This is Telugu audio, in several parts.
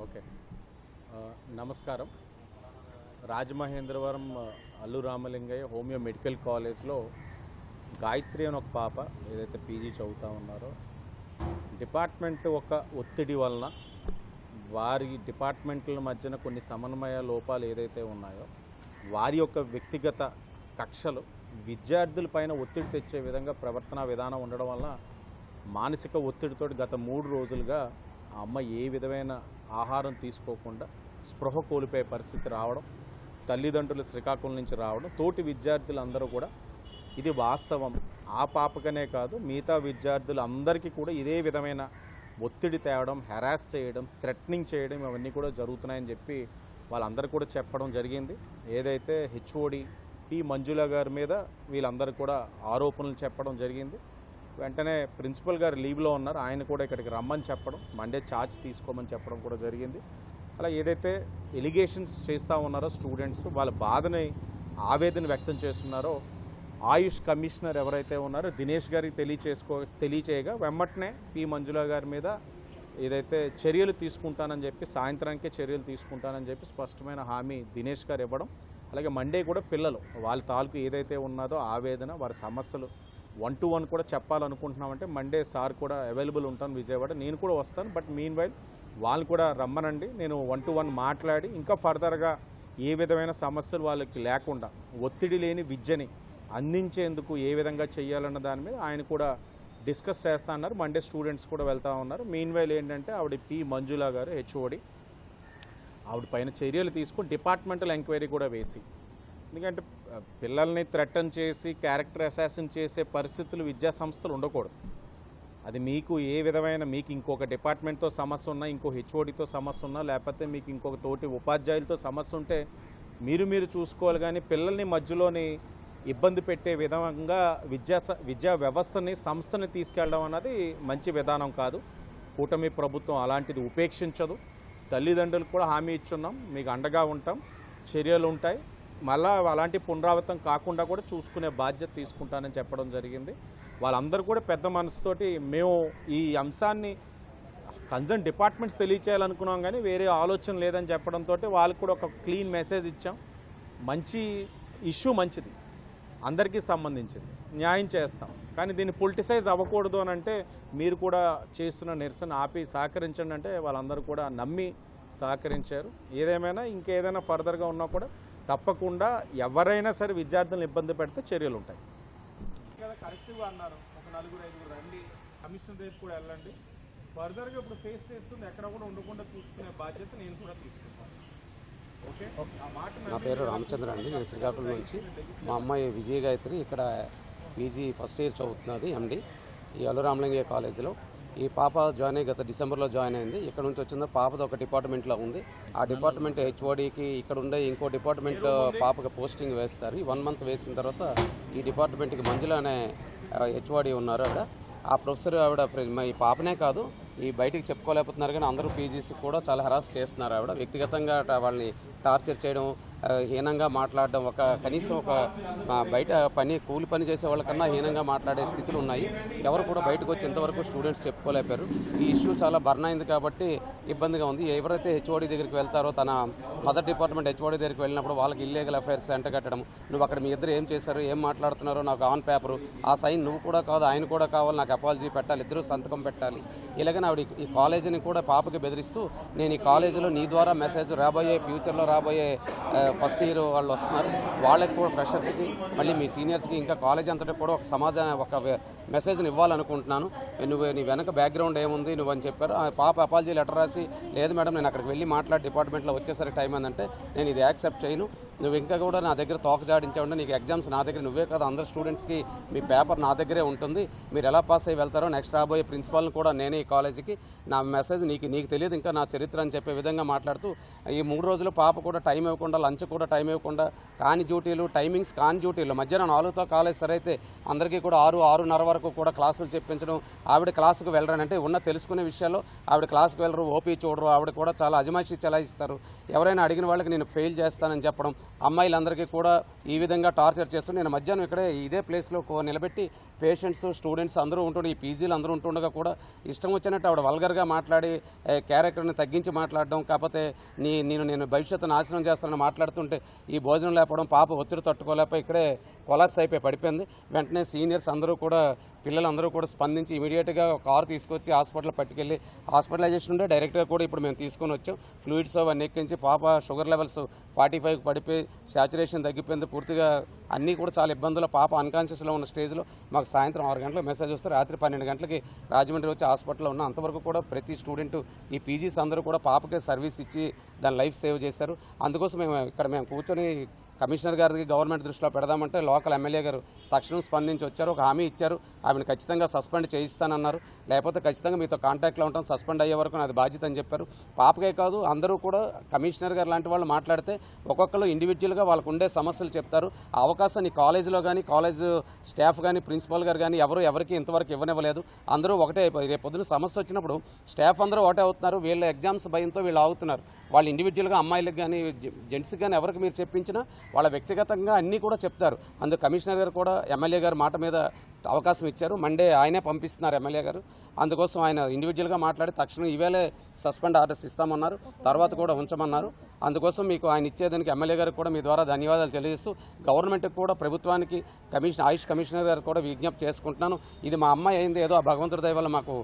ఓకే నమస్కారం. రాజమహేంద్రవరం అల్లు రామలింగయ్య హోమియో మెడికల్ కాలేజ్లో గాయత్రి అని ఒక పాప ఏదైతే పీజీ చదువుతూ ఉన్నారో డిపార్ట్మెంట్ ఒక ఒత్తిడి వలన వారి డిపార్ట్మెంట్ల మధ్యన కొన్ని సమన్వయ లోపాలు ఏదైతే ఉన్నాయో వారి యొక్క వ్యక్తిగత కక్షలు విద్యార్థులపైన ఒత్తిడి తెచ్చే విధంగా ప్రవర్తన విధానం ఉండడం వల్ల మానసిక ఒత్తిడితో గత 3 రోజులుగా ఆ అమ్మ ఏ విధమైన ఆహారం తీసుకోకుండా స్పృహ కోల్పోయే పరిస్థితి రావడం, తల్లిదండ్రులు శ్రీకాకుళం నుంచి రావడం, తోటి విద్యార్థులందరూ కూడా ఇది వాస్తవం, ఆ పాపకనే కాదు మిగతా విద్యార్థులు అందరికీ కూడా ఇదే విధమైన ఒత్తిడి తేవడం, హెరాస్ చేయడం, థ్రెటనింగ్ చేయడం ఇవన్నీ కూడా జరుగుతున్నాయని చెప్పి వాళ్ళందరూ కూడా చెప్పడం జరిగింది. ఏదైతే హెచ్ఓడి పి మంజుల గారి మీద వీళ్ళందరూ కూడా ఆరోపణలు చెప్పడం జరిగింది. వెంటనే ప్రిన్సిపల్ గారు లీవ్లో ఉన్నారు, ఆయన కూడా ఇక్కడికి రమ్మని చెప్పడం, మండే ఛార్జ్ తీసుకోమని చెప్పడం కూడా జరిగింది. అలా ఏదైతే ఎలిగేషన్స్ చేస్తూ ఉన్నారో స్టూడెంట్స్ వాళ్ళ బాధని ఆవేదన వ్యక్తం చేస్తున్నారో ఆయుష్ కమిషనర్ ఎవరైతే ఉన్నారో దినేష్ గారికి తెలియచేయగా వెమ్మటనే పి మంజుల గారి మీద ఏదైతే చర్యలు తీసుకుంటానని చెప్పి సాయంత్రానికే చర్యలు తీసుకుంటానని చెప్పి స్పష్టమైన హామీ దినేష్ గారు ఇవ్వడం, అలాగే మండే కూడా పిల్లలు వాళ్ళ తాలూకు ఏదైతే ఉన్నదో ఆవేదన వారి సమస్యలు 1-to-1 కూడా చెప్పాలనుకుంటున్నామంటే మండే సార్ కూడా అవైలబుల్ ఉంటాను విజయవాడ, నేను కూడా వస్తాను. బట్ మీన్ వైల్ వాళ్ళు కూడా రమ్మనండి, నేను 1-to-1 మాట్లాడి ఇంకా ఫర్దర్గా ఏ విధమైన సమస్యలు వాళ్ళకి లేకుండా ఒత్తిడి లేని విద్యని అందించేందుకు ఏ విధంగా చేయాలన్న దాని మీద ఆయన కూడా డిస్కస్ చేస్తా అన్నారు. మండే స్టూడెంట్స్ కూడా వెళ్తూ ఉన్నారు. మీన్ వైల్ ఏంటంటే ఆవిడ పి మంజుల గారు హెచ్ఓడి ఆవిడ పైన చర్యలు తీసుకుని డిపార్ట్మెంటల్ ఎంక్వైరీ కూడా వేసి, ఎందుకంటే పిల్లల్ని థ్రెటన్ చేసి క్యారెక్టర్ అసాసిన్ చేసే పరిస్థితులు విద్యా సంస్థలు ఉండకూడదు. అది మీకు ఏ విధమైన మీకు ఇంకొక డిపార్ట్మెంట్తో సమస్య ఉన్నా, ఇంకో హెచ్ఓడితో సమస్య ఉన్నా, లేకపోతే మీకు ఇంకొక తోటి ఉపాధ్యాయులతో సమస్య ఉంటే మీరు చూసుకోవాలి. కానీ పిల్లల్ని మధ్యలోని ఇబ్బంది పెట్టే విధంగా విద్యా వ్యవస్థని సంస్థని తీసుకెళ్ళడం అన్నది మంచి విధానం కాదు. కూటమి ప్రభుత్వం అలాంటిది ఉపేక్షించదు. తల్లిదండ్రులకు కూడా హామీ ఇచ్చున్నాం, మీకు అండగా ఉంటాం, చర్యలు ఉంటాయి, మళ్ళా అలాంటి పునరావృతం కాకుండా కూడా చూసుకునే బాధ్యత తీసుకుంటానని చెప్పడం జరిగింది. వాళ్ళందరూ కూడా పెద్ద మనసుతోటి మేము ఈ అంశాన్ని కన్సర్న్ డిపార్ట్మెంట్స్ తెలియచేయాలనుకున్నాం కానీ వేరే ఆలోచన లేదని చెప్పడంతో వాళ్ళకు కూడా ఒక క్లీన్ మెసేజ్ ఇచ్చాం. మంచి ఇష్యూ, మంచిది, అందరికీ సంబంధించింది, న్యాయం చేస్తాం. కానీ దీన్ని పొలిటిసైజ్ అవ్వకూడదు అని అంటే మీరు కూడా చేస్తున్న నిరసన ఆపి సహకరించండి అంటే వాళ్ళందరూ కూడా నమ్మి సహకరించారు. ఏదేమైనా ఇంకేదైనా ఫర్దర్గా ఉన్నా కూడా తప్పకుండా ఎవరైనా సరే విద్యార్థులను ఇబ్బంది పెడితే చర్యలు ఉంటాయి. కరెక్ట్గా అన్నారు, ఒక 4-5 రండి, కమిషనర్ రేపు కూడా వెళ్ళండి, ఫర్దర్గా ఇప్పుడు ఫేస్ చేస్తుంది ఎక్కడ కూడా ఉండకుండా చూసుకునే బాధ్యత నేను కూడా తీసుకుంటాను. నా పేరు రామచంద్ర అండి, నేను శ్రీకాకుళం నుంచి. మా అమ్మాయి విజయ గాయత్రి ఇక్కడ పీజీ ఫస్ట్ ఇయర్ చదువుతున్నది, ఎండి ఈ అల్లు రామలింగయ్య కాలేజీలో. ఈ పాప జాయిన్ అయ్యి గత డిసెంబర్లో జాయిన్ అయింది. ఇక్కడ నుంచి వచ్చిందో పాపది ఒక డిపార్ట్మెంట్లో ఉంది. ఆ డిపార్ట్మెంట్ హెచ్ఓడికి ఇక్కడ ఉండే ఇంకో డిపార్ట్మెంట్ పాపకి పోస్టింగ్ వేస్తారు. ఈ 1 మంత్ వేసిన తర్వాత ఈ డిపార్ట్మెంట్కి మంజుల అనే హెచ్ఓడి ఉన్నారు. అక్కడ ఆ ప్రొఫెసర్ ఆవిడ ఈ పాపనే కాదు ఈ బయటికి చెప్పుకోలేకపోతున్నారు కానీ అందరూ పీజీసీ కూడా చాలా హెరాస్ చేస్తున్నారు. ఆవిడ వ్యక్తిగతంగా వాళ్ళని టార్చర్ చేయడం, హీనంగా మాట్లాడడం, కనీసం ఒక బయట కూలి పని చేసే వాళ్ళకన్నా హీనంగా మాట్లాడే స్థితులు ఉన్నాయి. ఎవరు కూడా బయటకు వచ్చి ఇంతవరకు స్టూడెంట్స్ చెప్పుకోలేపారు. ఈ ఇష్యూ చాలా బర్న్ అయింది కాబట్టి ఇబ్బందిగా ఉంది. ఎవరైతే హెచ్ఓడి దగ్గరికి వెళ్తారో తన మదర్ డిపార్ట్మెంట్ హెచ్ఓడి దగ్గరికి వెళ్ళినప్పుడు వాళ్ళకి ఇల్లీగల్ అఫైర్స్ ఎంటగట్టడం, నువ్వు అక్కడ మీ ఇద్దరు ఏం చేశారు, ఏం మాట్లాడుతున్నారో నాకు ఆన్ పేపరు, ఆ సైన్ నువ్వు కూడా కాదు ఆయన కూడా కావాలి, నాకు అపాలజీ పెట్టాలి, ఇద్దరు సంతకం పెట్టాలి. ఇలాగని ఆవిడ ఈ కాలేజీని కూడా పాపకి బెదిరిస్తూ నేను ఈ కాలేజీలో నీ ద్వారా మెసేజ్ ఫ్యూచర్లో రాబోయే ఫస్ట్ ఇయర్ వాళ్ళు వస్తున్నారు వాళ్ళకి కూడా ఫ్రెషర్స్కి మళ్ళీ మీ సీనియర్స్కి ఇంకా కాలేజ్ అంతటా కూడా ఒక సమాజాన్ని ఒక మెసేజ్ని ఇవ్వాలనుకుంటున్నాను. నీ వెనక బ్యాక్గ్రౌండ్ ఏముంది నువ్వు అని చెప్పారు. ఆ పాప అపాలజీ లెటర్ రాసి లేదు మేడం నేను అక్కడికి వెళ్ళి మాట్లాడి డిపార్ట్మెంట్లో వచ్చేసరికి టైం ఏంటంటే నేను ఇది యాక్సెప్ట్ చేయను, నువ్వు ఇంకా కూడా నా దగ్గర తోక జాడించావు, నీకు ఎగ్జామ్స్ నా దగ్గర నువ్వే కాదు అందరు స్టూడెంట్స్కి మీ పేపర్ నా దగ్గరే ఉంటుంది, మీరు ఎలా పాస్ అయ్యి వెళ్తారో నెక్స్ట్ రాబోయే ప్రిన్సిపాల్ని కూడా నేనే ఈ కాలేజీకి నా మెసేజ్ నీకు తెలియదు ఇంకా నా చరిత్ర అని చెప్పే విధంగా మాట్లాడుతూ ఈ 3 రోజులు పాప కూడా టైం ఇవ్వకుండా లంచ్ లంచ్ కూడా టైం ఇవ్వకుండా కాని డ్యూటీలు టైమింగ్స్ కాని డ్యూటీలు మధ్యాహ్నం 4తో కాలేజ్ సరే అయితే అందరికీ కూడా 6:30 వరకు కూడా క్లాసులు చెప్పించడం. ఆవిడ క్లాసుకు వెళ్ళరని అంటే తెలుసుకునే విషయాల్లో ఆవిడ క్లాసుకు వెళ్ళరు, ఓపీ చూడరు. ఆవిడ కూడా చాలా అజమాయిషీ చెలాయిస్తారు. ఎవరైనా అడిగిన వాళ్ళకి నేను ఫెయిల్ చేస్తానని చెప్పడం, అమ్మాయిలందరికీ కూడా ఈ విధంగా టార్చర్ చేస్తూ నేను మధ్యాహ్నం ఇక్కడే ఇదే ప్లేస్లో నిలబెట్టి పేషెంట్స్ స్టూడెంట్స్ అందరూ ఉంటుండే, ఈ పీజీలు అందరూ ఉంటుండగా కూడా ఇష్టం వచ్చినట్టు ఆవిడ వల్గర్గా మాట్లాడి క్యారెక్టర్ని తగ్గించి మాట్లాడడం, కాకపోతే నేను భవిష్యత్తు నాశనం చేస్తానని మాట్లాడుతుంటే ఈ భోజనం లేకపోవడం, పాప ఒత్తిడి తట్టుకోలేకపోయి ఇక్కడే కొలాప్స్ అయిపోయి పడిపోయింది. వెంటనే సీనియర్స్ అందరూ కూడా పిల్లలందరూ కూడా స్పందించి ఇమీడియట్గా కారు తీసుకొచ్చి హాస్పిటల్ పట్టుకెళ్ళి హాస్పిటలైజేషన్ ఉంటే డైరెక్ట్గా కూడా ఇప్పుడు మేము తీసుకొని వచ్చాం. ఫ్లూయిడ్స్ అవన్నీ ఎక్కించి పాప షుగర్ లెవెల్స్ 45కి పడిపోయి సాచురేషన్ తగ్గిపోయింది పూర్తిగా. అన్నీ కూడా చాలా ఇబ్బందులు. పాప అన్కాన్షియస్లో ఉన్న స్టేజ్లో మాకు సాయంత్రం 6 గంటలకు మెసేజ్ వస్తే రాత్రి 12 గంటలకి రాజమండ్రి వచ్చి హాస్పిటల్లో ఉన్న. అంతవరకు కూడా ప్రతి స్టూడెంట్ ఈ పీజీస్ అందరూ కూడా పాపకే సర్వీస్ ఇచ్చి దాని లైఫ్ సేవ్ చేశారు. అందుకోసం మేము కూర్చొని కమిషనర్ గారికి గవర్నమెంట్ దృష్టిలో పెడదామంటే లోకల్ ఎమ్మెల్యే గారు తక్షణం స్పందించి వచ్చారు. ఒక హామీ ఇచ్చారు, ఆమెను ఖచ్చితంగా సస్పెండ్ చేయిస్తానన్నారు. లేకపోతే ఖచ్చితంగా మీతో కాంటాక్ట్లో ఉంటాం, సస్పెండ్ అయ్యే వరకు నాది బాధ్యత అని చెప్పారు. పాపకే కాదు అందరూ కూడా కమిషనర్ గారు లాంటి వాళ్ళు మాట్లాడితే ఒక్కొక్కరు ఇండివిజువల్గా వాళ్ళకు ఉండే సమస్యలు చెప్తారు. ఆ అవకాశాన్ని కాలేజీలో కానీ కాలేజ్ స్టాఫ్ కానీ ప్రిన్సిపాల్ గారు కానీ ఎవరికి ఇంతవరకు ఇవ్వనివ్వలేదు. అందరూ ఒకటే అయిపోయి రేపు పొద్దున సమస్య వచ్చినప్పుడు స్టాఫ్ అందరూ ఒకటే అవుతున్నారు. వీళ్ళ ఎగ్జామ్స్ భయంతో వీళ్ళు ఆగుతున్నారు. వాళ్ళు ఇండివిజువల్గా అమ్మాయిలకు కానీ జెంట్స్కి కానీ ఎవరికి మీరు చెప్పించినా వాళ్ళ వ్యక్తిగతంగా అన్నీ కూడా చెప్తారు. అందుకు కమిషనర్ గారు కూడా ఎమ్మెల్యే గారు మాట మీద అవకాశం ఇచ్చారు. మండే ఆయనే పంపిస్తున్నారు ఎమ్మెల్యే గారు. అందుకోసం ఆయన ఇండివిజువల్గా మాట్లాడి తక్షణం ఈవేళే సస్పెండ్ ఆర్డర్స్ ఇస్తామన్నారు, తర్వాత కూడా ఉంచమన్నారు. అందుకోసం మీకు ఆయన ఇచ్చేదానికి ఎమ్మెల్యే గారికి కూడా మీ ద్వారా ధన్యవాదాలు తెలియజేస్తూ గవర్నమెంట్కి కూడా ప్రభుత్వానికి ఆయుష్ కమిషనర్ గారు కూడా విజ్ఞప్తి చేసుకుంటున్నాను. ఇది మా అమ్మాయి అయింది, ఏదో ఆ భగవంతుడి దయ వల్ల మాకు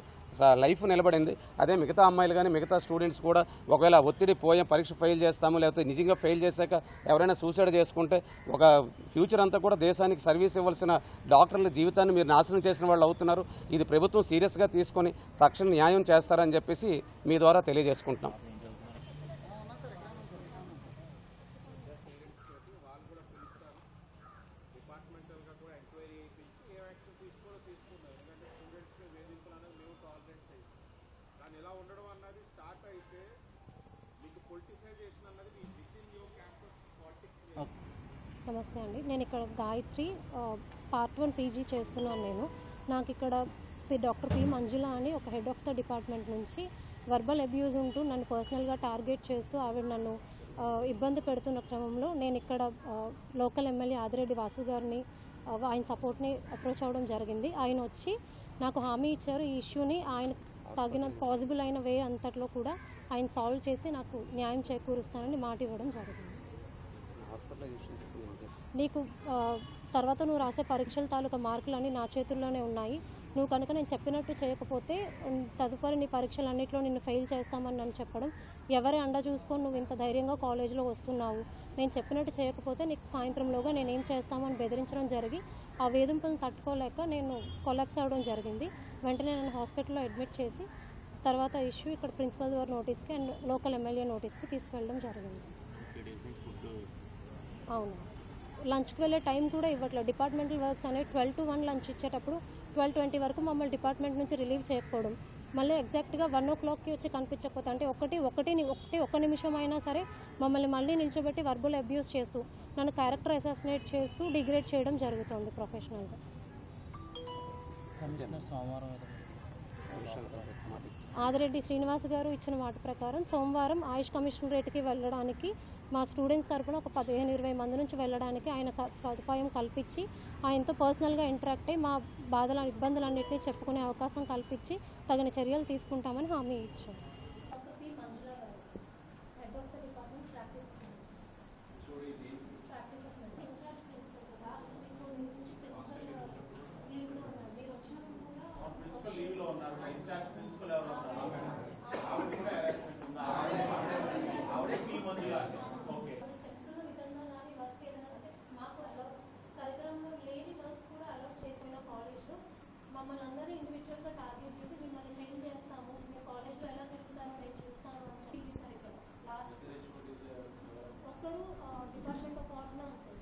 లైఫ్ నిలబడింది. అదే మిగతా అమ్మాయిలు కానీ మిగతా స్టూడెంట్స్ కూడా ఒకవేళ ఒత్తిడి పరీక్ష ఫెయిల్ చేస్తాము, లేకపోతే నిజంగా ఫెయిల్ చేశాక ఎవరైనా సూసైడ్ చేసుకుంటే ఒక ఫ్యూచర్ అంతా కూడా దేశానికి సర్వీస్ ఇవ్వాల్సిన డాక్టర్ల జీవితాన్ని మీరు నాశనం చేసిన వాళ్ళు అవుతున్నారు. ఇది ప్రభుత్వం సీరియస్గా తీసుకొని తక్షణ న్యాయం చేస్తారని చెప్పేసి మీ ద్వారా తెలియజేసుకుంటున్నాం. ఇలా ఉండడం అన్నది స్టార్ట్ అయితే మీకు పొలిటిసైజేషన్ అన్నది మీ వితిన్ యువర్ క్యాంపస్ పాలిటిక్స్. నమస్తే అండి, నేను ఇక్కడ గాయత్రి పార్ట్ 1 పీజీ చేస్తున్నాను. నాకు ఇక్కడ డాక్టర్ పి మంజుల అని ఒక హెడ్ ఆఫ్ ద డిపార్ట్మెంట్ నుంచి వర్బల్ అబ్యూజ్ ఉంటూ నన్ను పర్సనల్గా టార్గెట్ చేస్తూ ఆవిడ నన్ను ఇబ్బంది పెడుతున్న క్రమంలో నేను ఇక్కడ లోకల్ ఎమ్మెల్యే ఆదిరెడ్డి వాసు గారిని ఆయన సపోర్ట్ని అప్రోచ్ అవ్వడం జరిగింది. ఆయన వచ్చి నాకు హామీ ఇచ్చారు, ఈ ఇష్యూని ఆయన తగిన పాసిబుల్ అయిన వే అంతట్లో కూడా ఆయన సాల్వ్ చేసి నాకు న్యాయం చేకూరుస్తానని మాట ఇవ్వడం జరిగింది. నీకు తర్వాత నువ్వు రాసే పరీక్షల తాలూకా మార్కులన్నీ నా చేతుల్లోనే ఉన్నాయి. నువ్వు కనుక నేను చెప్పినట్టు చేయకపోతే తదుపరి నీ పరీక్షలన్నింటిలో నిన్ను ఫెయిల్ చేస్తామని నన్ను చెప్పడం, ఎవరి అండ చూసుకొని నువ్వు ఇంత ధైర్యంగా కాలేజీలో వస్తున్నావు, నేను చెప్పినట్టు చేయకపోతే నీకు సాయంత్రంలోగా నేనేం చేస్తామని బెదిరించడం జరిగి ఆ వేధింపులను తట్టుకోలేక నేను కొలాప్స్ అవ్వడం జరిగింది. వెంటనే నన్ను హాస్పిటల్లో అడ్మిట్ చేసి తర్వాత ఇష్యూ ఇక్కడ ప్రిన్సిపల్ గారి నోటీస్కి అండ్ లోకల్ ఎమ్మెల్యే నోటీస్కి తీసుకెళ్ళడం జరిగింది. అవును, లంచ్కి వెళ్ళే టైం కూడా ఇవ్వట్లేదు. డిపార్ట్మెంటల్ వర్క్స్ అనేవి 12 to 1 లంచ్ ఇచ్చేటప్పుడు 12:20 వరకు మమ్మల్ని డిపార్ట్మెంట్ నుంచి రిలీవ్ చేయకపోవడం, మళ్ళీ ఎగ్జాక్ట్గా 1 o'clockకి వచ్చి కనిపించకపోతే అంటే ఒక్క నిమిషం అయినా సరే మమ్మల్ని మళ్ళీ నిల్చోబెట్టి వర్బల్ అబ్యూస్ చేస్తూ నన్ను క్యారెక్టర్ అసాసినేట్ చేస్తూ డిగ్రేడ్ చేయడం జరుగుతుంది ప్రొఫెషనల్గా. ఆదిరెడ్డి శ్రీనివాస్ గారు ఇచ్చిన మాట ప్రకారం సోమవారం ఆయుష్ కమిషనరేట్కి వెళ్ళడానికి మా స్టూడెంట్స్ తరఫున ఒక 15-20 మంది నుంచి వెళ్ళడానికి ఆయన సదుపాయం కల్పించి ఆయనతో పర్సనల్గా ఇంటరాక్ట్ అయ్యి మా ఇబ్బందులన్నింటినీ చెప్పుకునే అవకాశం కల్పించి తగిన చర్యలు తీసుకుంటామని హామీ ఇచ్చారు. మమ్మల్ని అందరూ ఇండివిజువల్గా టార్గెట్ చేసి మిమ్మల్ని ఫెయిల్ చేస్తాము, మీ కాలేజ్లో ఎలా తిరుగుతారో నేను చూస్తాను అని చెప్పి ఇక్కడ లాస్ట్ ఒక్కరు డిపార్ట్మెంట్ ఆఫ్ ఆర్డినెన్స్